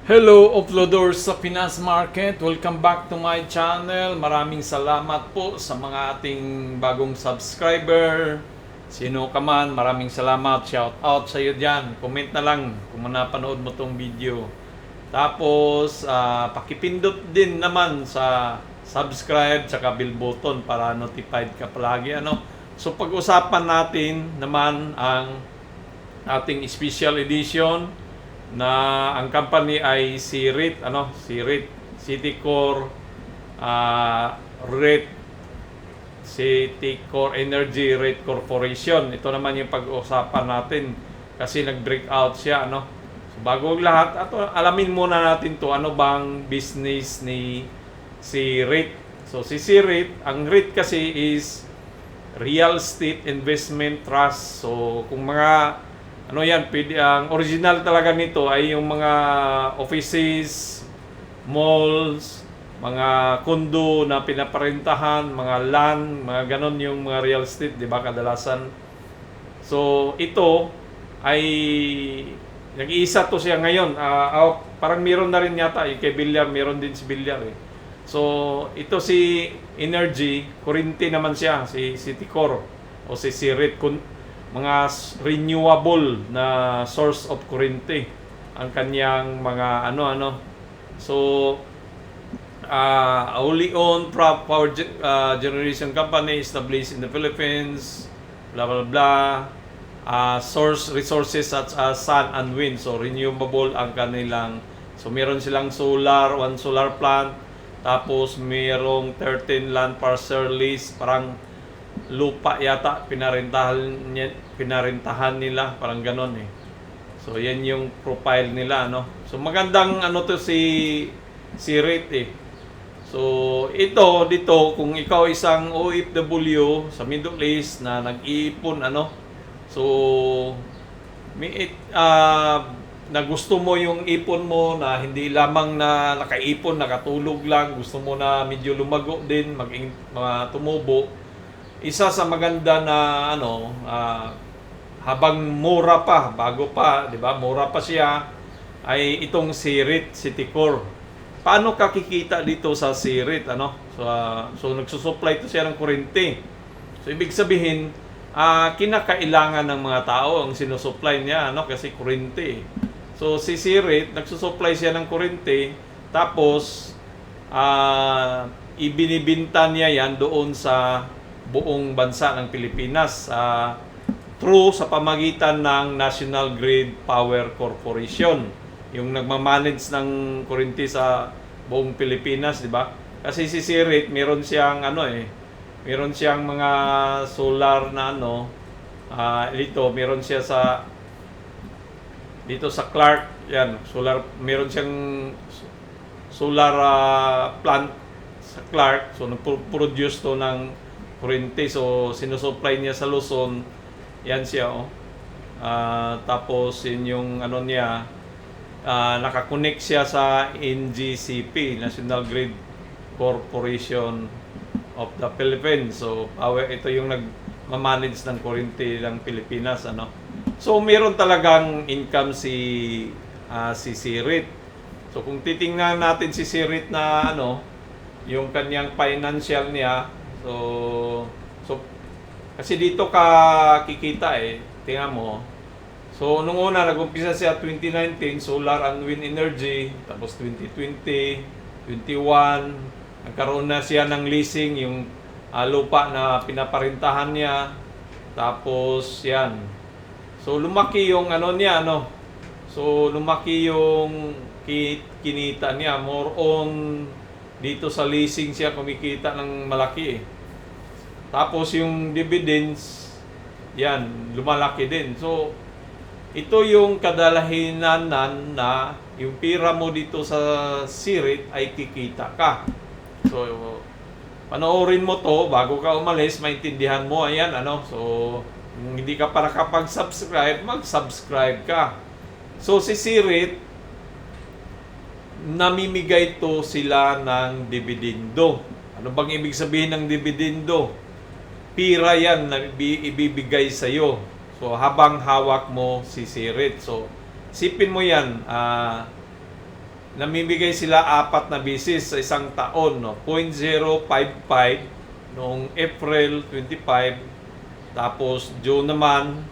Hello offloaders sa Pinas Market, welcome back to my channel. Maraming salamat po sa mga ating bagong subscriber. Sino ka man, maraming salamat. Shout out sa iyo dyan. Comment na lang kung napanood mo tong video. Tapos pakipindot din naman sa subscribe tsaka bell button para notified ka palagi. So pag-usapan natin naman ang ating special edition na ang company ay si REIT, si REIT, City Core, REIT, City Core Energy REIT Corporation. Ito naman yung pag-uusapan natin kasi nag-break out siya, So bago ang lahat, alamin muna natin to ano bang business ni si REIT. So si REIT, ang REIT kasi is Real Estate Investment Trust. So kung mga pwede, ang original talaga nito ay yung mga offices, malls, mga condo na pinaparentahan, mga land, mga ganon yung mga real estate, di ba, kadalasan. So, ito ay nag-iisa to siya ngayon. Parang meron na rin yata, yung kay Villar, meron din si Villar eh. So, ito si Energy, kuryente naman siya, si City Core o si REIT, mga renewable na source of kuryente ang kanyang mga So wholly owned power generation company established in the Philippines, blah blah blah. Source resources such as sun and wind, so renewable ang kanilang. So meron silang one solar plant, tapos merong 13 land parcel lease, parang lupa yata pinarentahan nila, parang ganon eh. So yan yung profile nila, So magandang to si REIT eh. So ito dito, kung ikaw isang OFW sa Middle East na nag-iipon so na gusto mo yung ipon mo na hindi lamang na nakaipon, nakatulog lang, gusto mo na medyo lumago din, tumubo. Isa sa maganda na habang mura pa, bago pa, 'di ba? Mura pa siya ay itong si REIT City Core. Paano ka kikita dito sa si REIT, So nagsusupply to siya ng kuryente. So ibig sabihin, kinakailangan ng mga tao ang sinusupply niya, kasi kuryente. So si REIT nagsusupply siya ng kuryente, tapos ibinibinta niya yan doon sa buong bansa ng Pilipinas through sa pamagitan ng National Grid Power Corporation, yung nagmamanage ng kuryente sa buong Pilipinas, di ba? Kasi si REIT meron siyang meron siyang mga solar na dito meron siya dito sa Clark, yan, meron siyang solar plant sa Clark, so nagpo-produce to ng kuryente, so sinusupply niya sa Luzon, yan siya tapos yun yung niya, nakakonect siya sa NGCP, National Grid Corporation of the Philippines. So ito yung nagmamanage ng kuryente ng Pilipinas, So meron talagang income si REIT. So kung titingnan natin si REIT na yung kanyang financial niya, so kasi dito ka kikita tingnan mo. So nung una nag-umpisa siya 2019, solar and wind energy, tapos 2020, 21, nagkaroon na siya ng leasing, yung lupa na pinaparentahan niya. Tapos yan. So lumaki yung niya, So lumaki yung kinita niya, more on dito sa leasing siya kumikita ng malaki eh. Tapos yung dividends, yan, lumalaki din. So, ito yung kadalahinan na yung pira mo dito sa REIT ay kikita ka. So, panoorin mo to bago ka umalis, maintindihan mo, ayan, So, kung hindi ka pa nakapag-subscribe, mag-subscribe ka. So, si REIT, namimigay to sila ng dividendo. Ano bang ibig sabihin ng dividendo? Pira yan na ibibigay sa iyo. So habang hawak mo si REIT. So sipin mo yan, namimigay sila 4 na bisis sa isang taon, no? 0.055 noong April 25, tapos June naman,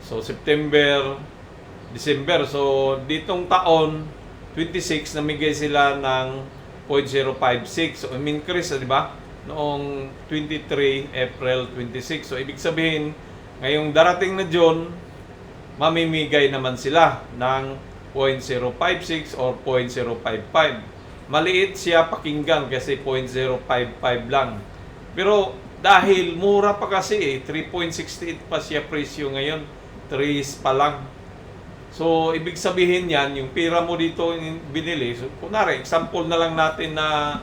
so September, December. So ditong taon 26 namigay sila ng 0.056. So increase, di ba? Noong 23 April 26. So ibig sabihin, ngayong darating na June, mamimigay naman sila ng 0.056 or 0.055. Maliit siya pakinggan kasi 0.055 lang. Pero dahil mura pa kasi 3.68 pa siya presyo ngayon, 3 pa lang. So, ibig sabihin yan, yung pira mo dito binili, so, kunwari, example na lang natin na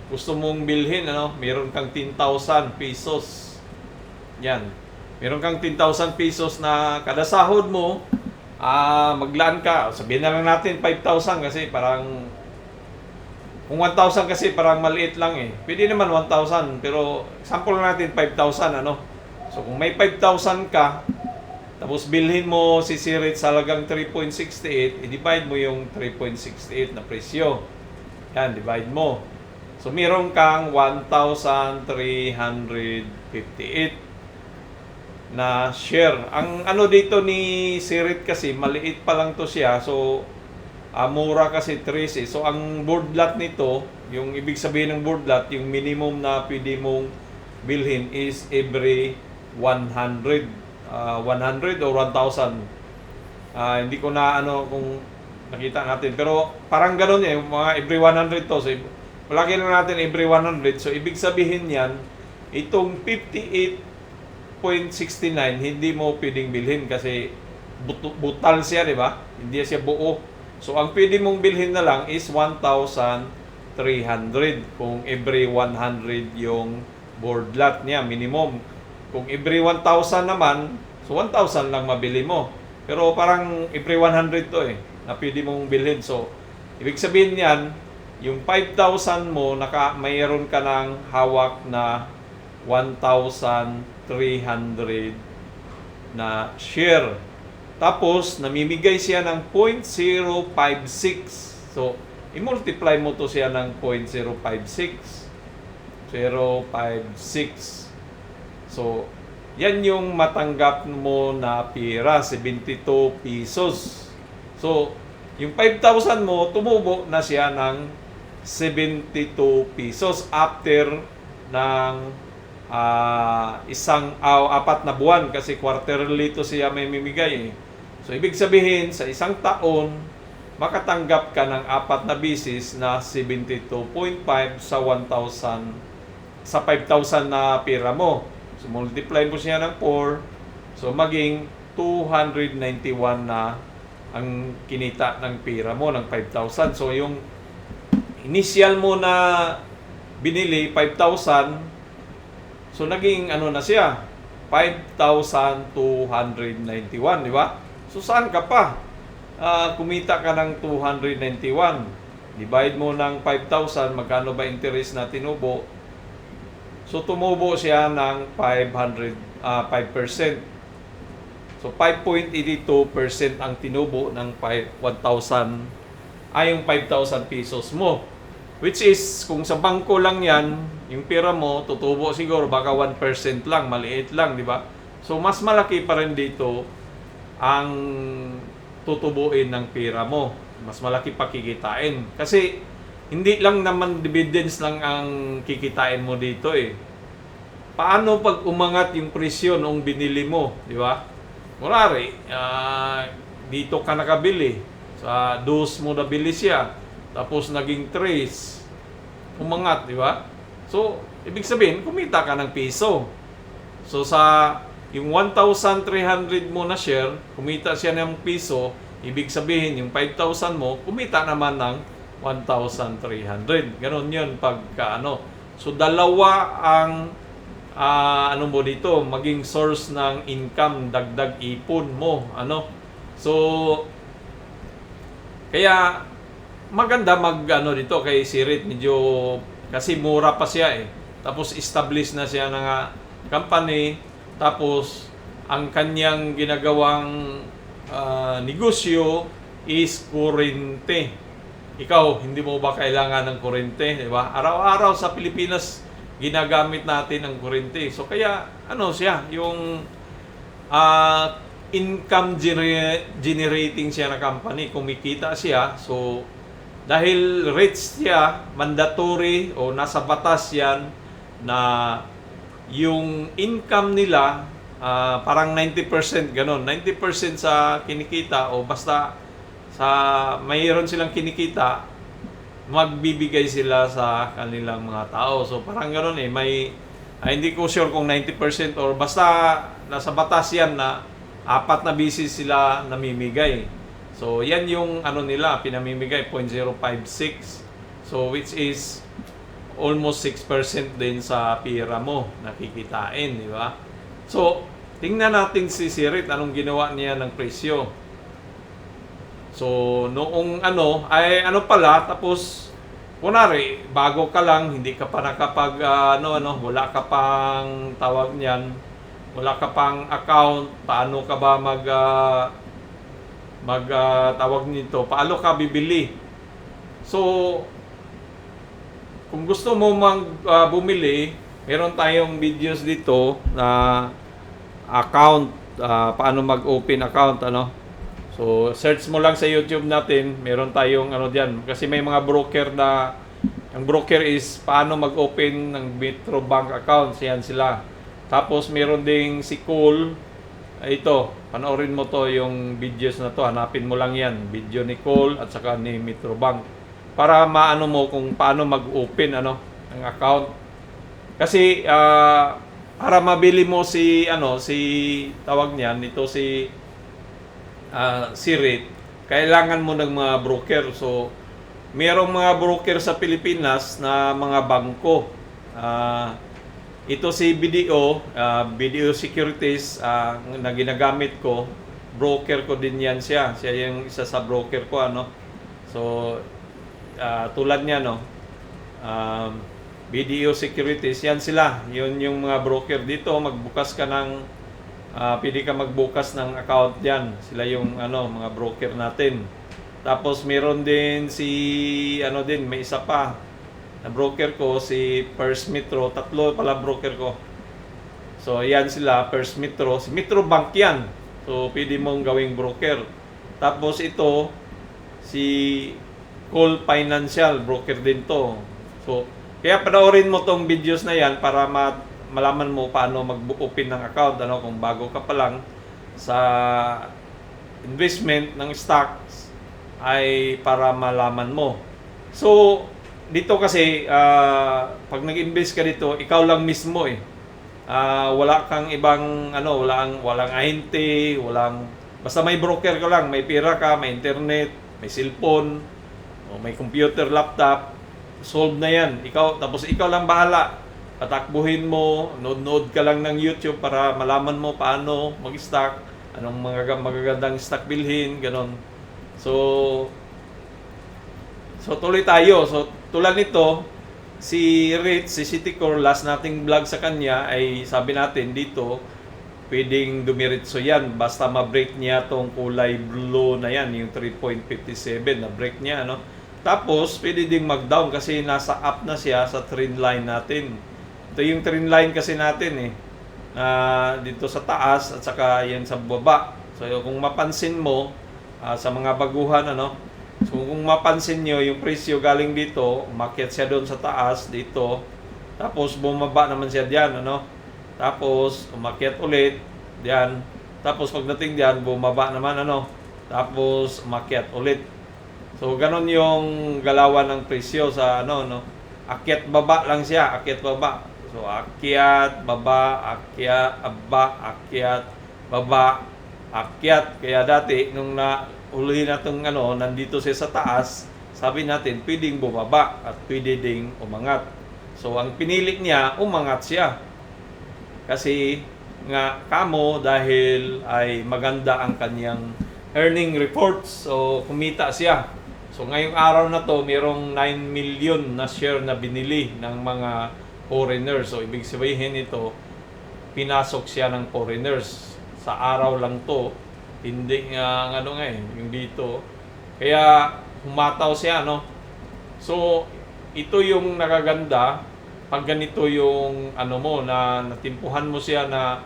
gusto mong bilhin, meron kang 10,000 pesos. Yan. Meron kang 10,000 pesos na kada sahod mo, maglaan ka. Sabihin na lang natin 5,000 kasi parang, kung 1,000 kasi parang maliit lang eh. Pwede naman 1,000, pero example natin 5,000, So, kung may 5,000 ka, tapos bilhin mo si Sirit sa halagang 3.68, i-divide mo yung 3.68 na presyo. Yan, divide mo. So, meron kang 1,358 na share. Ang dito ni Sirit kasi, maliit pa lang to siya. So, mura kasi 3 eh. So, ang board lot nito, yung ibig sabihin ng board lot, yung minimum na pwede mong bilhin is every 100 or 1,000. Hindi ko na kung nakita natin. Pero parang gano'n eh, mga every 100 to. So, malaki lang natin every 100. So, ibig sabihin yan, itong 58.69, hindi mo pwedeng bilhin kasi butal siya, di ba? Hindi siya buo. So, ang pwede mong bilhin na lang is 1,300 kung every 100 yung board lot niya, minimum. Kung every 1,000 naman, so 1,000 lang mabili mo. Pero parang every 100 to eh, na pwede mong bilhin. So, ibig sabihin yan, yung 5,000 mo, mayroon ka ng hawak na 1,300 na share. Tapos, namimigay siya ng 0.056. So, i-multiply mo to siya ng 0.056. 0.56. So, yan yung matanggap mo na pira, 72 pesos. So, yung 5,000 mo, tumubo na siya ng 72 pesos after ng 4 na buwan kasi quarterly to siya may mimigay eh. So, ibig sabihin, sa isang taon, makatanggap ka ng 4 na bisis na 72.5 sa 1,000, sa 5,000 na pira mo. So, multiply mo siya ng 4. So, maging 291 na ang kinita ng pira mo ng 5,000. So, yung initial mo na binili, 5,000. So, naging na siya? 5,291, di ba? So, saan ka pa? Kumita ka ng 291. Divide mo ng 5,000, magkano ba interest na tinubo? So, tumubo siya ng 5%. So, 5.82% ang tinubo ng 1,000 ay yung 5,000 pesos mo. Which is, kung sa bangko lang yan, yung pera mo, tutubo siguro, baka 1% lang, maliit lang, di ba? So, mas malaki pa rin dito ang tutubuin ng pera mo. Mas malaki pa kikitain. Kasi, hindi lang naman dividends lang ang kikitain mo dito eh. Paano pag umangat yung presyo nung binili mo, di ba? Murari, dito ka nakabili. Sa dos mo nabili siya. Tapos naging 3. Umangat, di ba? So, ibig sabihin, kumita ka ng piso. So, sa yung 1,300 mo na share, kumita siya ng piso, ibig sabihin, yung 5,000 mo, kumita naman ng 1,300. Ganon yun pagka So, dalawa ang mo dito, maging source ng income, dagdag ipon mo. So, kaya maganda dito kay Sirit, medyo kasi mura pa siya eh. Tapos established na siya ng company. Tapos ang kanyang ginagawang negosyo is kurente. ikaw, hindi mo ba kailangan ng kuryente, di ba? Araw-araw sa Pilipinas, ginagamit natin ang kuryente. So kaya, ano siya, yung income generating siya na company, kumikita siya. So, dahil rich siya, mandatory o nasa batas yan na yung income nila, parang 90% ganon. 90% sa kinikita o basta sa mayroon silang kinikita, magbibigay sila sa kanilang mga tao. So parang ganoon hindi ko sure kung 90% or basta nasa batas yan na 4 na bisis sila namimigay. So yan yung ano nila, pinamimigay 0.056. So which is almost 6% din sa pira mo nakikitain, di ba? So tingnan natin si Sirit, anong ginawa niya ng presyo. So, noong pala, tapos, kunwari, bago ka lang, hindi ka pa nakapag, wala ka pang tawag niyan, wala ka pang account, paano ka ba tawag nito, paano ka bibili? So, kung gusto mo bumili, meron tayong videos dito na account, paano mag-open account, So, search mo lang sa YouTube natin, meron tayong diyan. Kasi may mga broker na, ang broker is paano mag-open ng Metro Bank account. Yan sila. Tapos, meron ding si Cool. Ito, panoorin mo to yung videos na to. Hanapin mo lang yan. Video ni Cool at saka ni Metro Bank. Para maano mo kung paano mag-open ng account. Kasi, para mabili mo si tawag niyan, ito si Sirit, kailangan mo ng mga broker. So, merong mga broker sa Pilipinas na mga bangko. Ito si BDO Securities na ginagamit ko. Broker ko din yan siya. Siya yung isa sa broker ko, So, tulad niya, BDO Securities, yan sila. Yun yung mga broker dito. Magbukas ka ng pwede ka magbukas ng account diyan. Sila yung mga broker natin. Tapos meron din may isa pa na broker ko, si First Metro. 3 pala broker ko. So yan sila, First Metro. Si Metro Bank yan. So pwede mong gawing broker. Tapos ito, si Call Financial, broker din to. So kaya panoorin mo tong videos na yan para malaman mo paano mag-open ng account kung bago ka pa lang sa investment ng stocks, ay para malaman mo. So dito kasi pag nag-invest ka dito, ikaw lang mismo wala kang ibang walang ahente, basta may broker ka lang, may pera ka, may internet, may cellphone, o may computer, laptop, solve na yan. Tapos ikaw lang bahala. Patakbuhin mo, nood ka lang ng YouTube para malaman mo paano mag-stock, anong mga magagandang stock bilhin, ganon. So tuloy tayo. So tulad nito, si Rich, si Citycore, last nating vlog sa kanya ay sabi natin dito, pwedeng dumiretso yan basta ma-break niya tong kulay blue na yan, yung 3.57 na break niya, Tapos pwede ding mag-down kasi nasa up na siya sa trend line natin. Ito yung trend line kasi natin dito sa taas at saka yan sa baba. So kung mapansin mo sa mga baguhan so kung mapansin nyo yung presyo galing dito, umakyat siya doon sa taas dito. Tapos bumaba naman siya diyan Tapos umakyat ulit diyan. Tapos pagdating diyan bumaba naman Tapos umakyat ulit. So ganon yung galawan ng presyo sa akyat baba lang siya, akyat baba. So, akyat, baba, akyat, akyat, baba, akyat. Kaya dati, nung uli na itong nandito siya sa taas, sabi natin, pwedeng bumaba at pwede ding umangat. So, ang pinili niya, umangat siya. Kasi, dahil ay maganda ang kanyang earning reports. So, kumita siya. So, ngayong araw na to, mayroong 9 million na share na binili ng mga foreigners. So, ibig sabihin ito, pinasok siya ng foreigners. Sa araw lang to, hindi yung dito. Kaya, humataw siya, So, ito yung nakaganda pag ganito yung ano mo na natimpuhan mo siya na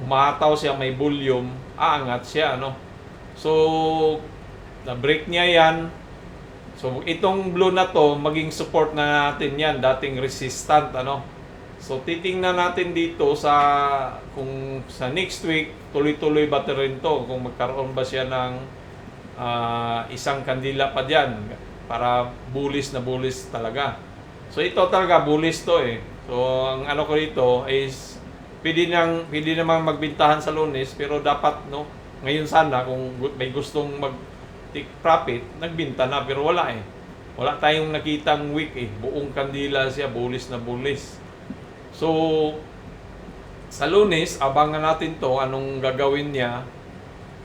umataw siya, may volume, aangat siya, ano. So, na-break niya yan. So, itong blue na to, maging support na natin yan, dating resistant, ano. So, titingnan natin dito sa, kung sa next week, tuloy-tuloy ba rin to, kung magkaroon ba siya ng isang kandila pa dyan, para bullish na bullish talaga. So, ito talaga, bullish to eh. So, ang ano ko dito is, pwede namang magbintahan sa Lunes, pero dapat, no, ngayon sana, kung may gustong take profit, nagbinta na, pero wala eh. Wala tayong nakitang week eh. Buong kandila siya, bullish na bullish. So, sa Lunes, abangan natin to, anong gagawin niya.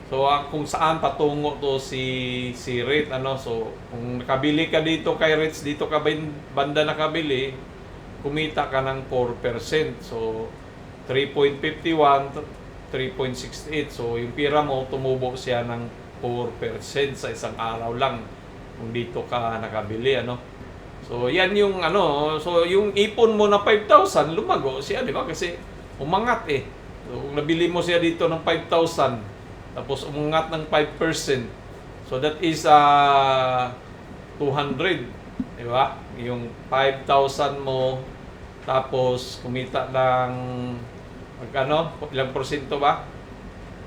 So, kung saan patungo to si REIT, ano. So, kung nakabili ka dito kay REITs, dito ka banda nakabili, kumita ka ng 4%. So, 3.51, 3.68. So, yung pira mo, tumubo siya ng 4% sa isang araw lang kung dito ka nakabili, ano. So, yan yung ano, so yung ipon mo na 5,000, lumago siya, di ba? Kasi umangat eh. So, kung nabili mo siya dito ng 5,000, tapos umangat ng 5%, so that is 200, di ba? Yung 5,000 mo, tapos kumita ng magkano, ilang porsyento ba?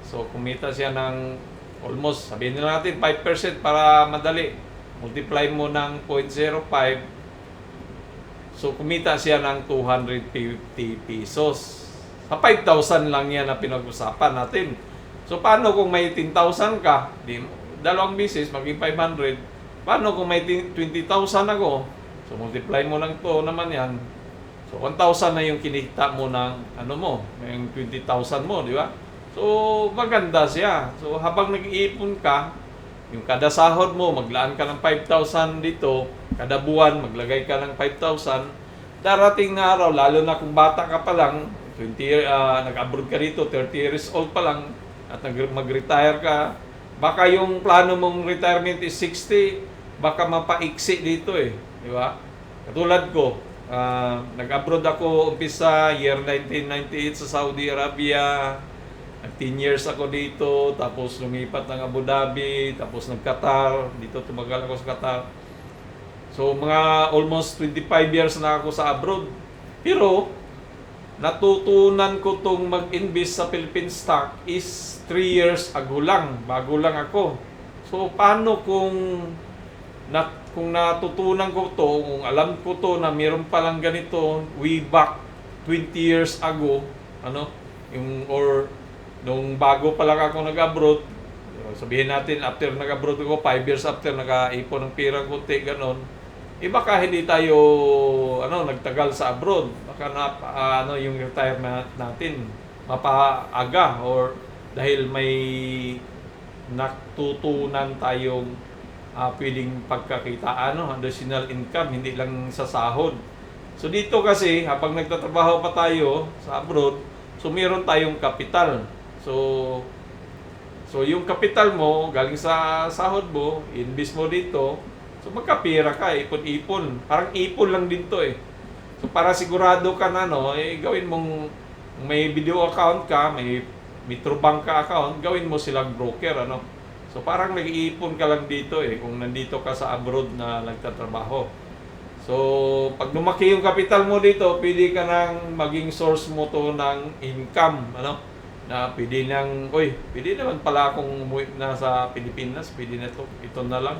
So, kumita siya ng almost, sabihin na natin 5% para madali. Multiply mo ng 0.05. So, kumita siya ng 250 pesos. Sa 5,000 lang yan na pinag-usapan natin. So, paano kung may 10,000 ka? Dalawang bisis, maging 500. Paano kung may 20,000 ako? So, multiply mo lang to naman yan. So, 1,000 na yung kinikita mo ng ano mo, yung 20,000 mo, di ba? So, maganda siya. So, habang nag-iipon ka, yung kada sahod mo, maglaan ka ng 5,000 dito, kada buwan, maglagay ka ng 5,000, darating na araw, lalo na kung bata ka pa lang, nag-abroad ka dito, 30 years old pa lang, at mag-retire ka, baka yung plano mong retirement is 60, baka mapaiksi dito eh, di ba? Katulad ko, nag-abroad ako umpisa year 1998 sa Saudi Arabia. 10 years ako dito, tapos lumipat ng Abu Dhabi, tapos nag-Qatar, dito tumagal ako sa Qatar. So mga almost 25 years na ako sa abroad. Pero natutunan ko tong mag-invest sa Philippine stock is 3 years ago lang, bago lang ako. So paano kung natutunan ko to, kung alam ko to na mayroon palang ganito way back 20 years ago, ano, yung or nung bago pa lang ako nag-abroad, sabihin natin after nag-abroad ako, 5 years after, naka-ipon ng pirang kunti, ganon. Baka hindi tayo nagtagal sa abroad. Baka yung retirement natin mapaaga or dahil may natutunan tayong pwedeng pagkakitaan, additional income, hindi lang sa sahod. So dito kasi, habang nagtatrabaho pa tayo sa abroad, so meron tayong kapital. So yung kapital mo, galing sa sahod mo, invest mo dito, so magkapira ka, ipon-ipon. Parang ipon lang din to eh. So para sigurado ka na, gawin mong, may video account ka, may Metrobank ka account, gawin mo silang broker, ano. So parang nag-iipon ka lang dito eh, kung nandito ka sa abroad na nagtatrabaho. So pag lumaki yung kapital mo dito, pwede ka nang maging source mo to ng income, ano. Na pwede naman pala akong umuwi na sa Pilipinas, pwede na to, ito na lang.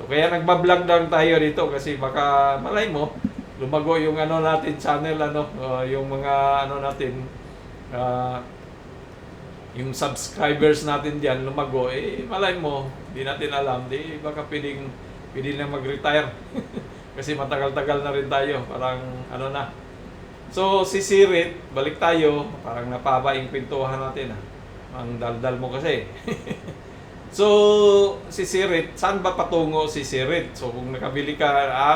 So kaya nagba-vlog lang tayo dito kasi baka malay mo lumago yung natin channel, yung mga natin, yung subscribers natin diyan lumago, malay mo, di natin alam, baka pwede na mag-retire. Kasi matagal-tagal na rin tayo, parang na. So, si REIT, balik tayo. Parang napaba yung kwentuhan natin. Ang daldal mo kasi. So, si REIT, saan ba patungo si REIT? So, kung nakabili ka,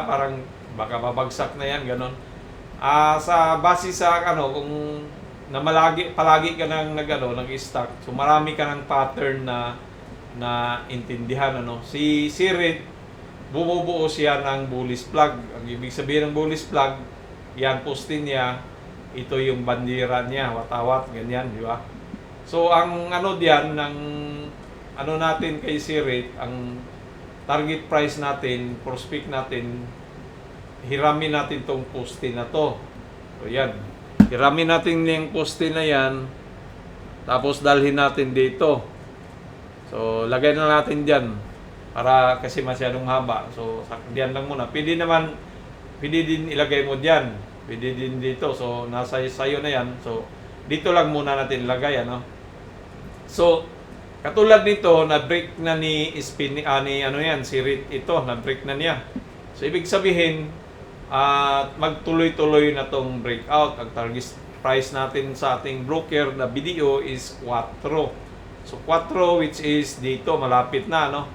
parang baka babagsak na yan, ganon. Sa base sa, kung palagi ka nang nag-stock, so marami ka ng pattern na intindihan, Si REIT, bumubuo siya ng bullish flag. Ang ibig sabihin ng bullish flag, yan poste niya, ito yung bandera niya, watawat, ganyan, di ba? So, ang ano diyan, ng ano natin kay Sirit, ang target price natin, prospect natin, hiramin natin tong poste na to. So, yan. Hiramin natin yung poste na yan, tapos dalhin natin dito. So, lagay na natin dyan, para kasi masyadong haba. So, diyan lang muna. Pwede din ilagay mo dyan. Pwede din dito. So, nasa sayo na yan. So, dito lang muna natin ilagay, ano. So, katulad nito, na-break na ni Sirit ito, na-break na niya. So, ibig sabihin, magtuloy-tuloy na tong breakout. Ang target price natin sa ating broker na BDO is 4. So, 4 which is dito, malapit na, no?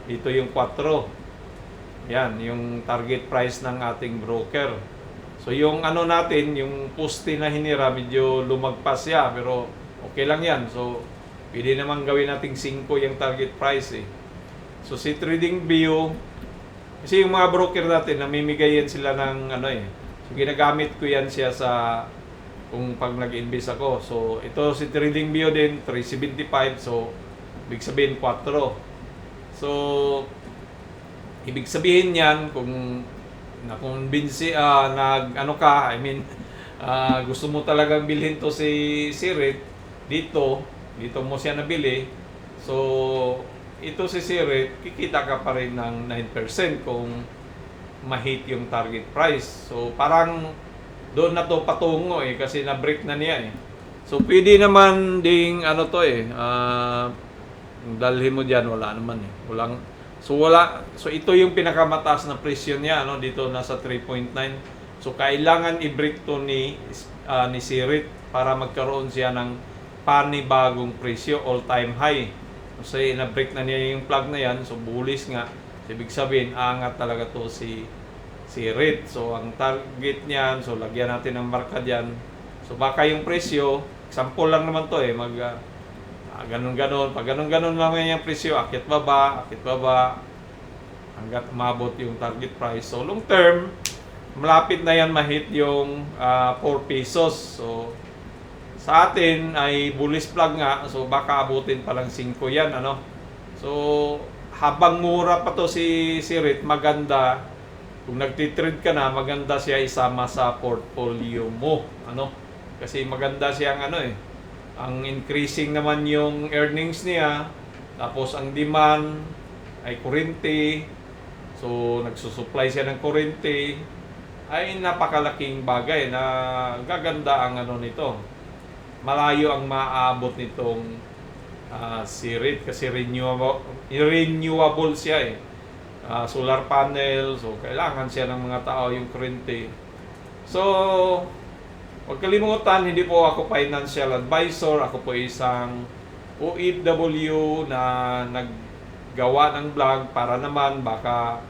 Dito yung 4. Yan, yung target price ng ating broker. So, yung ano natin, yung poste na hinira, medyo lumagpas siya, pero okay lang yan. So, pwede naman gawin nating 5 yung target price, eh. So, si TradingView, kasi yung mga broker natin, namimigay yan sila ng ano, eh. So, ginagamit ko yan siya sa kung pag nag-invest ako. So, ito si TradingView din, 375. So, ibig sabihin 4. So, ibig sabihin yan, kung na-convince, gusto mo talagang bilhin to si Sirit, dito mo siya nabili. So, ito si Sirit, kikita ka pa rin ng 9% kung ma-hit yung target price. So, parang doon na to patungo, eh, kasi na-break na niya, eh. So, pwede naman ding dalhin mo dyan, wala naman, eh. So, ito yung pinakamataas na presyo niya, no? Dito nasa 3.9. So, kailangan i-break to ni Sirit para magkaroon siya ng panibagong presyo, all-time high. Kasi na-break na niya yung plug na yan, so bullish nga. So, ibig sabihin, angat talaga to si Sirit. So, ang target niyan, so lagyan natin ng marka diyan. So, baka yung presyo, example lang naman to, eh, ganun-ganon. Pag ganun-ganon lang yung presyo, akit baba, hanggat umabot yung target price. So, long term, malapit na yan ma-hit yung 4 pesos. So, sa atin ay bullish plug nga, so baka abutin pa lang 5 yan, ano. So, habang mura pa to si Sirit, maganda. Kung nagtitrade ka na, maganda siya isama sa portfolio mo, ano? Kasi maganda siyang ang increasing naman yung earnings niya, tapos ang demand ay kuryente. So, nagsusupply siya ng kuryente. Ay napakalaking bagay na gaganda ang nito. Malayo ang maaabot nitong Sirit kasi renewable siya, eh. Solar panel, so kailangan siya ng mga tao yung kuryente. So, huwag kalimutan, hindi po ako financial advisor. Ako po isang OFW na naggawa ng vlog para naman baka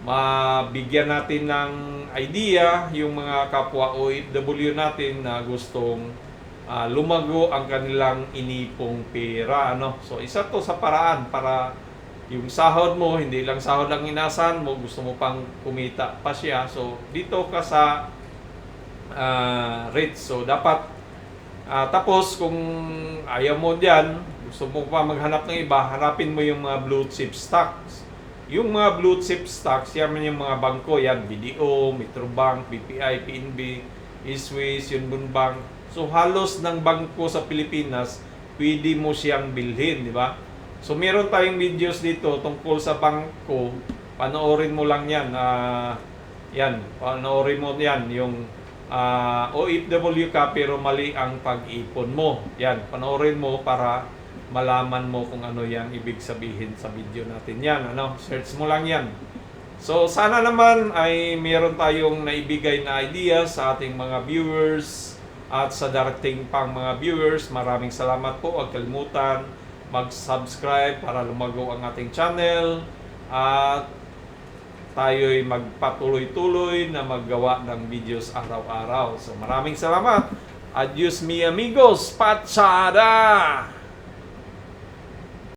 mabigyan natin ng idea yung mga kapwa OFW natin na gustong lumago ang kanilang inipong pera, ano. So, isa to sa paraan para yung sahod mo, hindi lang sahod lang inasahan mo, gusto mo pang kumita pa siya. So, dito ka sa rates. So, dapat tapos kung ayaw mo diyan, gusto mo pa maghanap ng iba, hanapin mo yung mga blue chip stocks. Yung mga blue chip stocks, yan yung mga bangko, yan, BDO, Metrobank, BPI, PNB, Swiss, Yunbun Bank. So, halos ng bangko sa Pilipinas, pwede mo siyang bilhin, di ba? So, meron tayong videos dito tungkol sa bangko. Panoorin mo lang yan. Panoorin mo yan. Yung OFW ka pero mali ang pag-ipon mo. Yan, panoorin mo para malaman mo kung ano yung ibig sabihin sa video natin yan. Search mo lang yan. So, sana naman ay meron tayong naibigay na ideas sa ating mga viewers at sa darating pang mga viewers. Maraming salamat po. Huwag kalimutan mag-subscribe para lumago ang ating channel at tayo'y magpatuloy-tuloy na maggawa ng videos araw-araw. So maraming salamat. Adios mi amigos. Pachada!